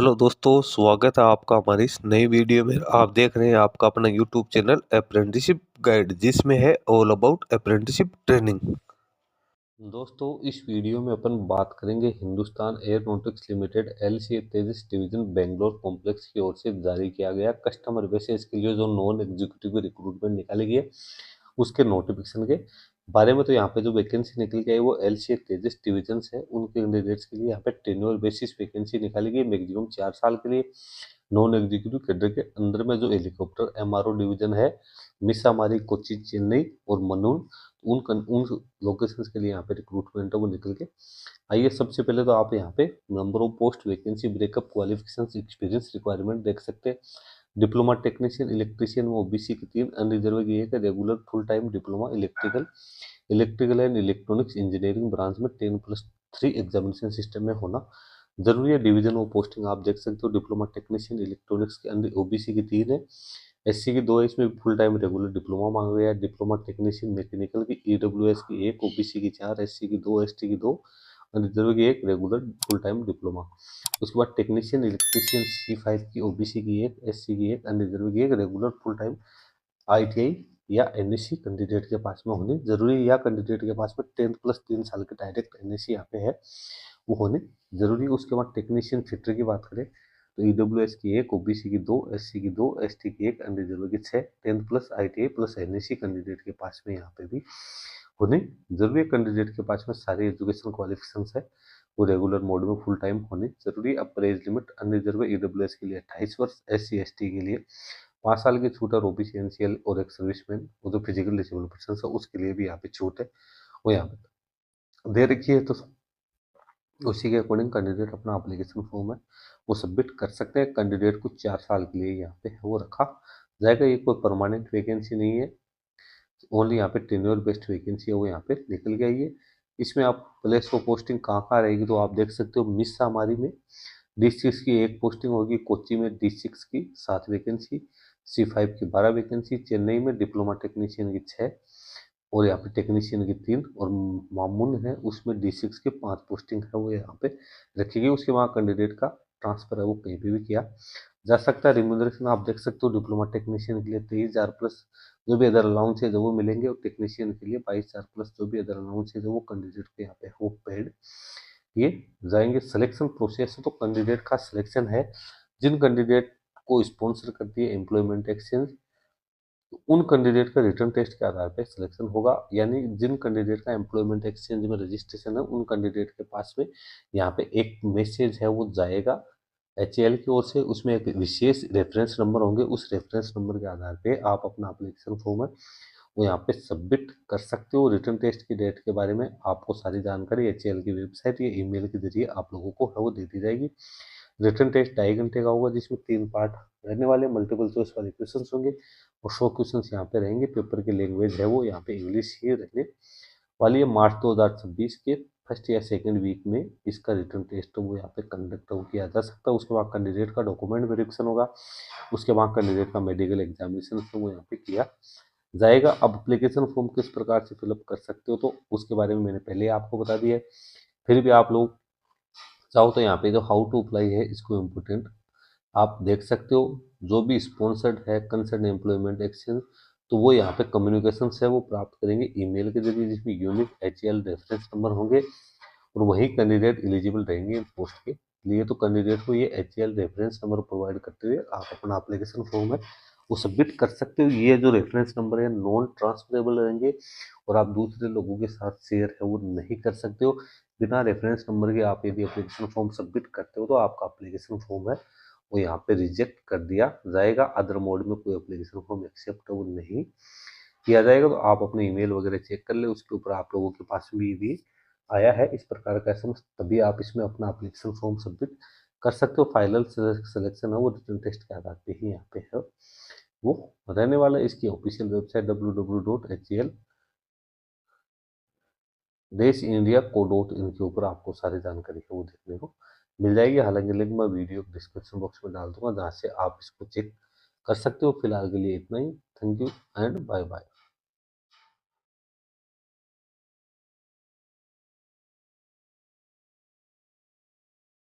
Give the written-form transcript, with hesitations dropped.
Hello दोस्तों, स्वागत है आपका हमारी इस नई वीडियो में। आप देख रहे हैं आपका अपना यूट्यूब चैनल अप्रेंटिसशिप गाइड, जिसमें है ऑल अबाउट अप्रेंटिसशिप ट्रेनिंग। दोस्तों, इस वीडियो में अपन बात करेंगे हिंदुस्तान एयरोनॉटिक्स लिमिटेड LCA तेजस डिवीजन बेंगलोर कॉम्प्लेक्स की ओर से जारी किया गया कस्टमर बेसिस के लिए जो नॉन एग्जीक्यूटिव रिक्रूटमेंट निकाली गई है उसके नोटिफिकेशन के बारे में। तो यहाँ पे जो वैकेंसी निकल के आई वो LCA तेजस डिवीजन है, उनके कैंडिडेट्स के लिए यहाँ पे टेन्योर बेसिस वैकेंसी निकाली गई मैक्सिमम 4 साल के लिए। नॉन एग्जीक्यूटिव कैडर के अंदर में जो हेलीकॉप्टर MRO डिवीजन है, मिसामारी, कोच्चि, चेन्नई और मनून, उन लोकेशंस के लिए यहाँ पे रिक्रूटमेंट है वो निकल के आइए। सबसे पहले तो आप यहाँ पे number of post, vacancy breakup, qualifications, experience requirement देख सकते हैं। डिप्लोमा टेक्नीशियन, इलेक्ट्रीशियन में OBC की 3, अनरिजर्व की 1, regular full time diploma electrical and electronics engineering branch में 10+3 एग्जामिनेशन सिस्टम में होना जरूरी है। डिवीजन ऑफ पोस्टिंग आप देख सकते हो। डिप्लोमा टेक्नीशियन इलेक्ट्रॉनिक्स के अंदर OBC की 3 है, SC की 2 है, इसमें फुल टाइम रेगुलर डिप्लोमा मांगा गया है। डिप्लोमा टेक्नीशियन मैकेनिकल की EWS की 1, OBC की 4, SC की 2, ST की 2, रिजर्व की 1, रेगुलर फुल टाइम डिप्लोमा। उसके बाद टेक्नीशियन इलेक्ट्रीशियन C5 की, OBC की 1, SC की 1, अनरिजर्व की 1, रेगुलर फुल टाइम ITI या NSC कैंडिडेट के पास में होनी जरूरी है, या कैंडिडेट के पास में 10+3 साल के डायरेक्ट NSC यहाँ पे है वो होने जरूरी है। उसके बाद टेक्नीशियन फिटर की बात करें तो EWS की 1, OBC की 2, SC की 2, ST की 1, अनरिजर्व की 6, 10+ ITI प्लस NSC कैंडिडेट के पास में यहाँ पे भी होने जरूरी है। कैंडिडेट के पास में सारी एजुकेशन क्वालिफिकेशन है वो रेगुलर मोड में फुल टाइम होनी जरूरी है। Upper age limit unreserve EWS के लिए 28 वर्ष, SC ST के लिए 5 साल की छूट है, OBC NCL और एक सर्विसमैन वो जो फिजिकल डिसेबल पर्सन है उसके लिए भी यहाँ पे छूट है वो यहाँ पे दे रखी है। तो उसी के अकॉर्डिंग कैंडिडेट अपना एप्लीकेशन फॉर्म है वो सबमिट कर सकते हैं। कैंडिडेट को 4 साल के लिए यहाँ पे वो रखा जाएगा। ये कोई परमानेंट वैकेंसी नहीं है, ओनली यहाँ पे टेन्योर बेस्ड वैकेंसी है वो यहाँ पे निकल गई है। इसमें आप प्लेस ऑफ पोस्टिंग कहाँ कहाँ रहेगी तो आप देख सकते हो। मिस्सामारी में D6 की 1 पोस्टिंग होगी, कोच्चि में D6 की 7 वैकेंसी, C5 की 12 वैकेंसी, चेन्नई में डिप्लोमा टेक्नीशियन की 6 और यहाँ पे टेक्नीशियन की 3 और मामून है उसमें D6 के 5 पोस्टिंग है वो यहाँ पे रखी गई। उसके वहाँ कैंडिडेट का ट्रांसफर है वो कहीं भी किया जा सकता है। रिम्यूनरेशन आप देख सकते हो। डिप्लोमा टेक्नीशियन के लिए 23,000 प्लस जो भी अदर अलाउंस है जो वो मिलेंगे, और टेक्नीशियन के लिए 22,000 प्लस जो भी अदर अलाउंस है जो वो कैंडिडेट के यहाँ पे वो पेड ये जाएंगे। सिलेक्शन प्रोसेस है तो कैंडिडेट का सिलेक्शन है जिन कैंडिडेट को स्पॉन्सर करती है एम्प्लॉयमेंट एक्सचेंज, तो उन कैंडिडेट का रिटर्न टेस्ट के आधार पर सिलेक्शन होगा। यानी जिन कैंडिडेट का एम्प्लॉयमेंट एक्सचेंज में रजिस्ट्रेशन है उन कैंडिडेट के पास में यहाँ पे एक मैसेज है वो जाएगा HAL की ओर से। उसमें एक विशेष रेफरेंस नंबर होंगे, उस रेफरेंस नंबर के आधार पे आप अपना एप्लीकेशन फॉर्म है वो यहाँ पे सबमिट कर सकते हो। रिटर्न टेस्ट की डेट के बारे में आपको सारी जानकारी HAL की वेबसाइट या ईमेल के जरिए आप लोगों को है वो दे दी जाएगी। रिटर्न टेस्ट 2.5 घंटे का होगा जिसमें 3 पार्ट रहने वाले, मल्टीपल चॉइस वाले क्वेश्चन होंगे और 100 क्वेश्चन यहाँ पे रहेंगे। पेपर की लैंग्वेज है वो यहाँ पे इंग्लिश ही रहने वाली है। मार्च 2026 के फर्स्ट या सेकेंड वीक में इसका रिटर्न टेस्ट वो यहाँ पे कंडक्ट किया जा सकता है। उसके बाद कैंडिडेट का डॉक्यूमेंट वेरिफिकेशन होगा, उसके बाद कैंडिडेट का मेडिकल एग्जामिनेशन तो वो यहाँ पे किया जाएगा। अब एप्लीकेशन फॉर्म किस प्रकार से फिलअप कर सकते हो तो उसके बारे में मैंने पहले आपको बता दिया है। फिर भी आप लोग चाहो तो यहाँ पे जो हाउ टू अप्लाई है इसको इम्पोर्टेंट आप देख सकते हो। जो भी स्पॉन्सर्ड है कंसर्न एम्प्लॉयमेंट एक्सचेंज तो वो यहाँ पे कम्युनिकेशन है वो प्राप्त करेंगे ईमेल के जरिए, जिसमें यूनिक HAL रेफरेंस नंबर होंगे और वही कैंडिडेट एलिजिबल रहेंगे पोस्ट के लिए। तो कैंडिडेट को ये HAL रेफरेंस नंबर प्रोवाइड करते हुए आप अपना एप्लीकेशन फॉर्म है वो सबमिट कर सकते हो। ये जो रेफरेंस नंबर है नॉन ट्रांसफरेबल रहेंगे और आप दूसरे लोगों के साथ शेयर है वो नहीं कर सकते हो। बिना रेफरेंस नंबर के आप यदि एप्लीकेशन फॉर्म सबमिट करते हो तो आपका एप्लीकेशन फॉर्म है वो यहाँ पे रिजेक्ट कर दिया जाएगा। अदर मोड में कोई एप्लीकेशन फॉर्म एक्सेप्ट वो नहीं किया जाएगा। तो आप अपने ईमेल वगैरह चेक कर ले, उसके ऊपर आप लोगों के पास भी आया है इस प्रकार का SMS, तभी आप इसमें अपना एप्लीकेशन फॉर्म सबमिट कर सकते हो। फाइनल सिलेक्शन है वो रिटर्न टेस्ट के आधार पे ही यहाँ पे है वो रहने वाला है। इसकी ऑफिशियल वेबसाइट www.HAL देश इंडिया co.in के ऊपर आपको सारी जानकारी है वो देखने को मिल जाएगी। हालांकि लिंक मैं वीडियो डिस्क्रिप्शन बॉक्स में डाल दूंगा जहाँ से आप इसको चेक कर सकते हो। फिलहाल के लिए इतना ही। Thank you and bye bye.